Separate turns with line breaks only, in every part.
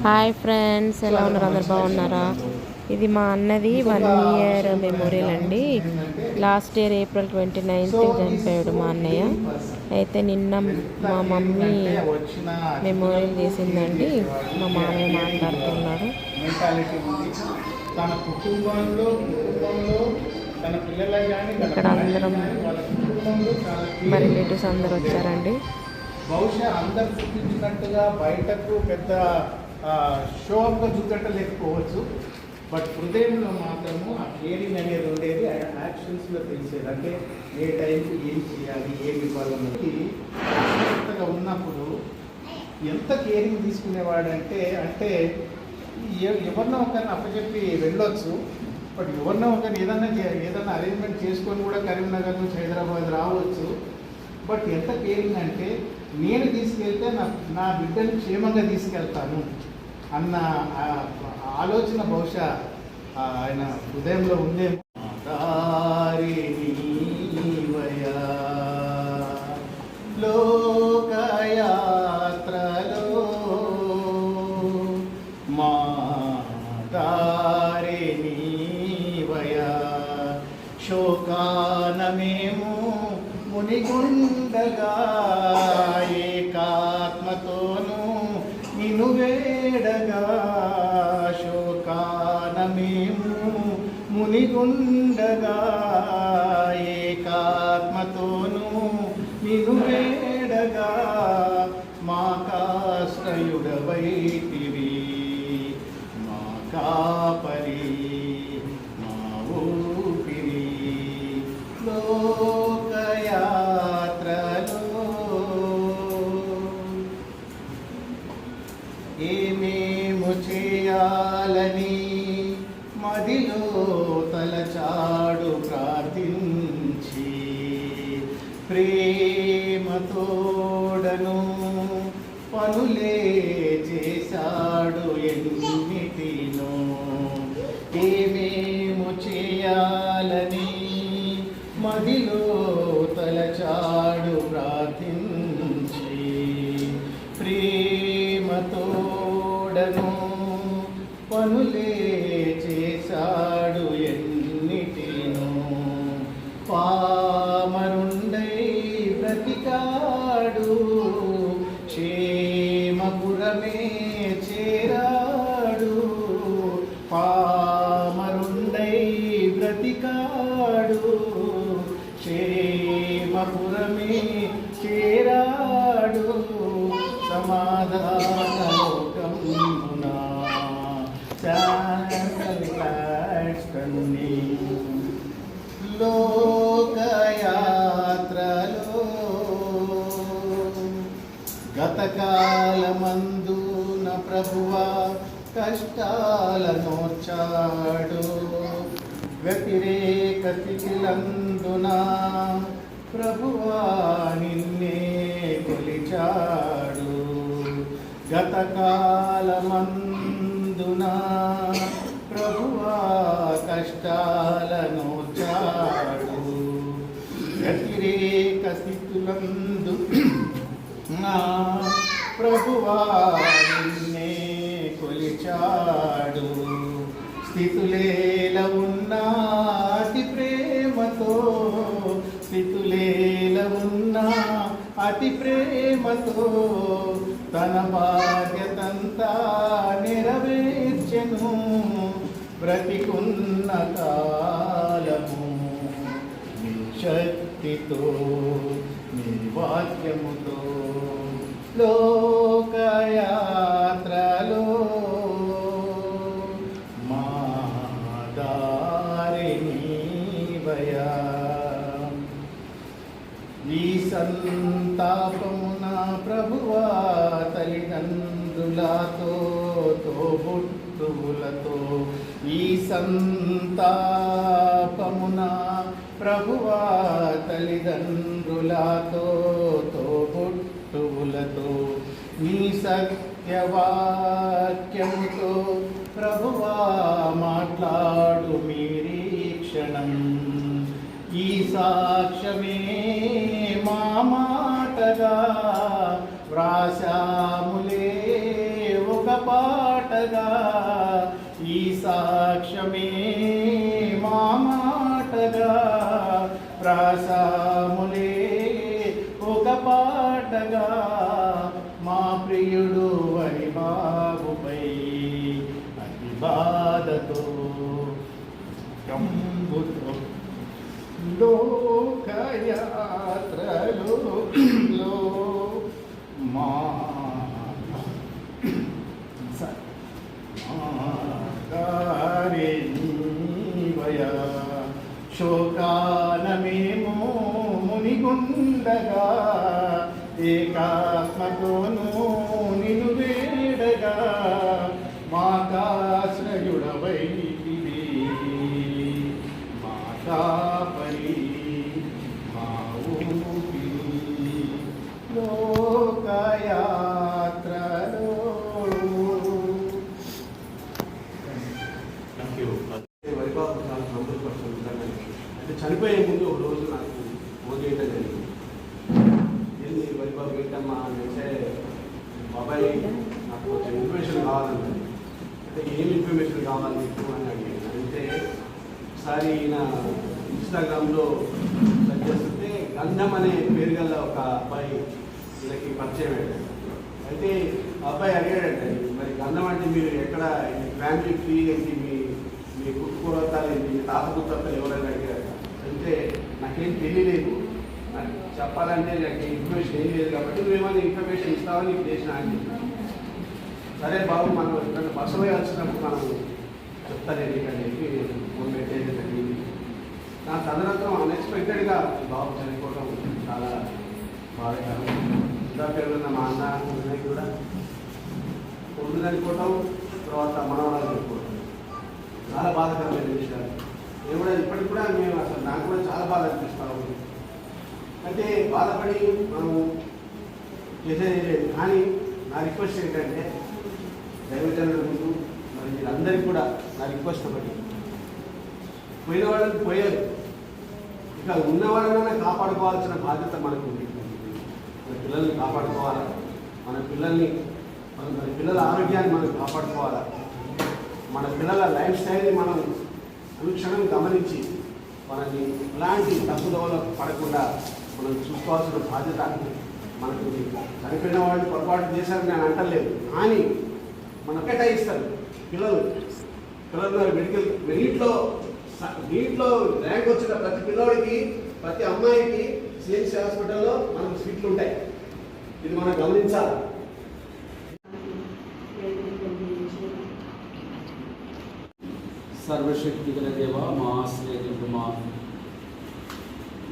Hi friends, ఎలా ఉన్నారు? అందరు బాగున్నారా? ఇది మా అన్నది 1 ఇయర్ మెమోరియల్ అండి. లాస్ట్ ఇయర్ April 29th చనిపోయాడు మా అన్నయ్య. అయితే నిన్న మా మమ్మీ మెమోరియల్ చేసిందండి. మా మామయ్య మాట్లాడుతున్నాడు. ఇక్కడ అందరం మా రిలేటివ్స్ అందరు వచ్చారండి.
బహుశా అందరు చూపించినట్టుగా బయటకు పెద్ద షోగా చూపెట్టలేకపోవచ్చు, బట్ హృదయంలో మాత్రము ఆ కేరింగ్ అనేది ఉండేది, యాక్షన్స్లో తెలిసేది. అంటే ఏ టైంకి ఏం చేయాలి, ఏం ఇవ్వాలన్నది ఉన్నప్పుడు ఎంత కేరింగ్ తీసుకునేవాడంటే ఎవరినో ఒకరిని అప్పచెప్పి వెళ్ళొచ్చు, బట్ ఎవరినో ఒకరిని ఏదైనా అరేంజ్మెంట్ చేసుకొని కూడా కరీంనగర్ నుంచి హైదరాబాద్ రావచ్చు. బట్ ఎంత కేరింగ్ అంటే నేను తీసుకెళ్తే నా బిడ్డను క్షేమంగా తీసుకెళ్తాను అన్న ఆలోచన బహుశా ఆయన హృదయంలో ఉందే. లోకయాత్రలో మా దారినీవయా, శోకాన మేము మునిగుండగా ఏకాత్మతోనూ నిన్ను వేడగా, శోకాన మేము మునిగుండగా ఏకాత్మతోనూ నిన్ను వేడగా, మాకాశ్రయుడవైతివి, మా కాపరి, మా ఊపిరి. లోకయాత్రలో ఏమేము చేయాలని మదిలో తలచాడు ప్రార్థించి, ప్రేమతోడను పనులే చేశాడు ఎన్నిటినో. ఏమేము చేయాలని మదిలో తలచాడు ప్రార్థించి, ప్రేమతోడను పనులే చేశాడు ఎన్నిటినో. పామరుండై బ్రతికాడు, క్షేమపురమే చేరాడు. పామరుండై బ్రతికాడు, క్షేమపురమే చేరాడు. సమాధాన లోకమునా శాంతి లోకయాత్రలో గతకాలమందున ప్రభువా కష్టాలనోర్చాడు, వ్యతిరేక స్థితిలందున ప్రభువా నిన్నే కొలిచాడు. గతకాలమందున ప్రభువా కష్టాలనోర్చాడు, వ్యతిరేక స్థితులందు ప్రభువా నిన్నే కొలిచాడు. స్థితులేల ఉన్నా అతి ప్రేమతో, స్థితులేల ఉన్నా అతి ప్రేమతో తన బాధ్యతంతా నెరవేర్చెను. బ్రతికున్న కాలము నీ శక్తితో, నీ వాక్యముతో. లోకయాత్రలో మా దారినీవయా, ఈ సంతాపమున ప్రభువా తల్లిదండ్రులతో తోబుట్టువులతో, ఈ సంతాపమున ప్రభువా తల్లిదండ్రులతో తోబుట్టువులతో, నీ సత్యవాక్యముతో ప్రభువా మాట్లాడు మీరీక్షణం. ఈ సాక్ష్యమే మా మాటగా వ్రాసాములే ఒక పాటగా ఈ సాక్ష్యమే మా మాటగా రాసాములే ఒక పాటగా మా ప్రియుడు వరి బాబుపై అతి బాధతో కంబుతో లోకయాత్రలో మా శోకాన మేము మునిగుండగా ఏకాత్మతోనూ నిన్ను వేడగా మాకాశ్రయుడవైతివి మా కాపరి మా ఊపిరి లోకయాత్రలో.
వరిబాబు చాలా సంతోషపడుతుంది. అంటే చనిపోయే ముందు ఒక రోజు నాకు ఫోన్ చేయడం జరిగింది. ఏంది వరిబాబు ఏంటమ్మా అని అంటే, బాబాయ్ నాకు కొంచెం ఇన్ఫర్మేషన్ కావాలంటే, అంటే ఏం ఇన్ఫర్మేషన్ కావాలి నీకు అని అడిగాను. అంటే ఒకసారి ఈయన ఇన్స్టాగ్రామ్లో సెర్చ్ చేస్తుంటే గంధం అనే పేరు గల ఒక అబ్బాయి వీళ్ళకి పరిచయం అయ్యాడు. అయితే ఆ అబ్బాయి అడిగాడంటే, మరి గంధం అంటే మీరు ఎక్కడ ఫ్యామిలీ ఫ్రీ ఏంటి, మీ కుట్టుకోవతాలు ఏంటి, మీ తాత కుత్తలు ఎవరైనా అడిగారు. అంటే నాకేం తెలియలేదు, నాకు చెప్పాలంటే నాకు ఇన్ఫర్మేషన్ ఏం లేదు కాబట్టి నువ్వేమైనా ఇన్ఫర్మేషన్ ఇస్తావని నీకు చేసిన అని చెప్పాను. సరే బాబు, మనం ఇక్కడ బస్సు వచ్చినప్పుడు మనం చెప్తానండి అని చెప్పి ఫోన్ పెట్టేది జరిగింది. నా తదనంతరం అన్ఎక్స్పెక్టెడ్గా బాబు చనిపోవడం చాలా బాధాకరం. ఇంకా పేరున్న మా అన్న కూడా కొడుకు చనిపోవటం, తర్వాత మనవరాలు చనిపోవటం చాలా బాధాకరమైన విషయాలు. నేను కూడా ఇప్పటికి కూడా మేము అసలు నాకు కూడా చాలా బాధ అనిపిస్తూ ఉంది. అంటే బాధపడి మనం చేసేది లేదు. కానీ నా రిక్వెస్ట్ ఏంటంటే, దైవజనుల ముందు మరి మీరందరికీ కూడా నా రిక్వెస్ట్ ఒకటి, పోయిన వాళ్ళని పోయారు, ఇక ఉన్న వాళ్ళనైనా కాపాడుకోవాల్సిన బాధ్యత మనకు ఉంది. మన పిల్లల్ని కాపాడుకోవాలా, మన పిల్లల ఆరోగ్యాన్ని మనం కాపాడుకోవాలా, మన పిల్లల లైఫ్ స్టైల్ని మనం అనుక్షణం గమనించి మనకి ఎలాంటి తప్పుదోవలో పడకుండా మనం చూసుకోవాల్సిన బాధ్యత మనకు. చనిపోయిన వాళ్ళు పొరపాటు చేశారని నేను అంటలేదు, కానీ మనం కేటాయిస్తారు పిల్లలు నీట్లో ర్యాంక్ వచ్చిన ప్రతి పిల్లవాడికి, ప్రతి అమ్మాయికి సిఎంసి హాస్పిటల్లో మనకు సీట్లు ఉంటాయి. ఇది మనం గమనించాలి.
సర్వశక్తి గల దేవ, మా ఆశ్రయకు మా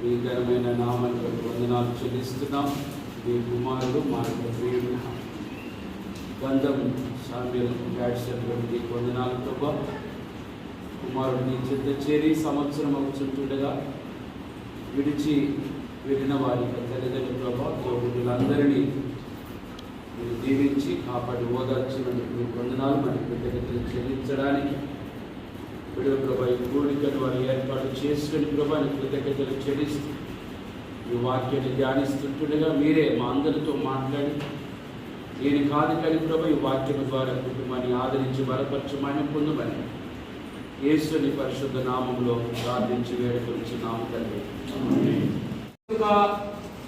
మీ ఘనమైన నామానికి వందనాలు చెల్లిస్తున్నాం. మీ కుమారుడు మా యొక్క ప్రియుడు గంధం శామ్యూల్ గాడ్సినటువంటి వందనాలు ప్రభా. కుమారుడు నీ చెంత చేరి సంవత్సరం అవుతుండగా విడిచి వెళ్ళిన వారి తల్లిదండ్రులు ప్రభా, తోబుట్టులందరినీ మీరు దీవించి కాపాడి ఓదార్చినందుకు వందనాలు. మరి కృతజ్ఞతలు చెల్లించడానికి విడుదల ప్రభా ఈ కూడికను వారు ఏర్పాటు చేసుకుని ప్రభాని కృతజ్ఞతలు చెల్లిస్తూ ఈ వాక్యాన్ని ధ్యానిస్తుండగా మీరే మా అందరితో మాట్లాడి, నేను కాదు కానీ ప్రభా ఈ వాక్యం ద్వారా కుటుంబాన్ని ఆదరించి బలపరచమని పొందమని యేసుని పరిశుద్ధ నామంలో ప్రార్థించి వేడుకొంచున్నాము తండ్రి.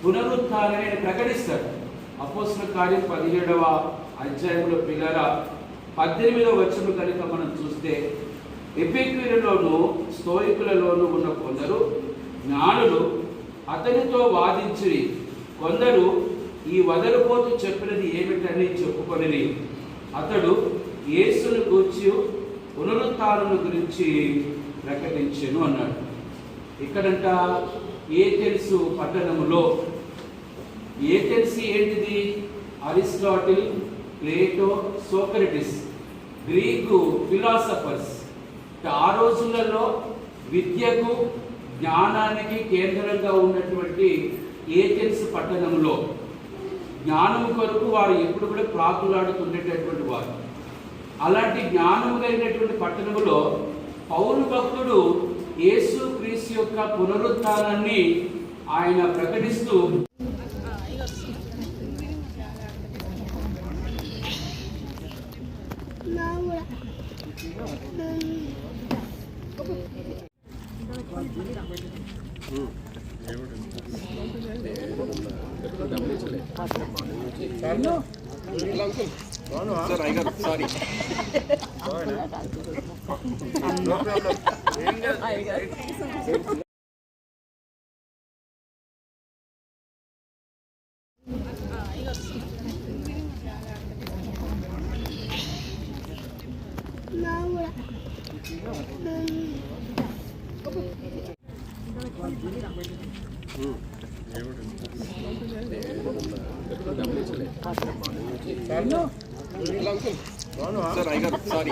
పునరుత్థానాన్ని ప్రకటిస్తాడు. అపోస్తలుల కార్యం 17వ అధ్యాయంలో పిల్లల 18వ వచనం కనుక మనం చూస్తే, ఎపిక్యూరులోను స్తోయికులలోనూ ఉన్న కొందరు జ్ఞానులు అతనితో వాదించిరి. కొందరు ఈ వదలుపోతూ చెప్పినది ఏమిటని చెప్పుకొని అతడు యేసును గూర్చి పునరుత్థానం గురించి ప్రకటించెను అన్నాడు. ఇక్కడంట ఏథెన్స్ పట్టణములో, ఏథెన్స్ ఏంటిది? Aristotle, Plato, Socrates, Greek philosophers. ఆ రోజులలో విద్యకు జ్ఞానానికి కేంద్రంగా ఉన్నటువంటి ఏథెన్స్ పట్టణంలో జ్ఞానం కొరకు వారు ఎప్పుడు కూడా ప్రాకులాడుతుండేటటువంటి వారు. అలాంటి జ్ఞానం కలిగినటువంటి పట్టణంలో పౌలు భక్తుడు యేసు క్రీస్తు యొక్క పునరుత్థానాన్ని ఆయన ప్రకటిస్తూ
సారీ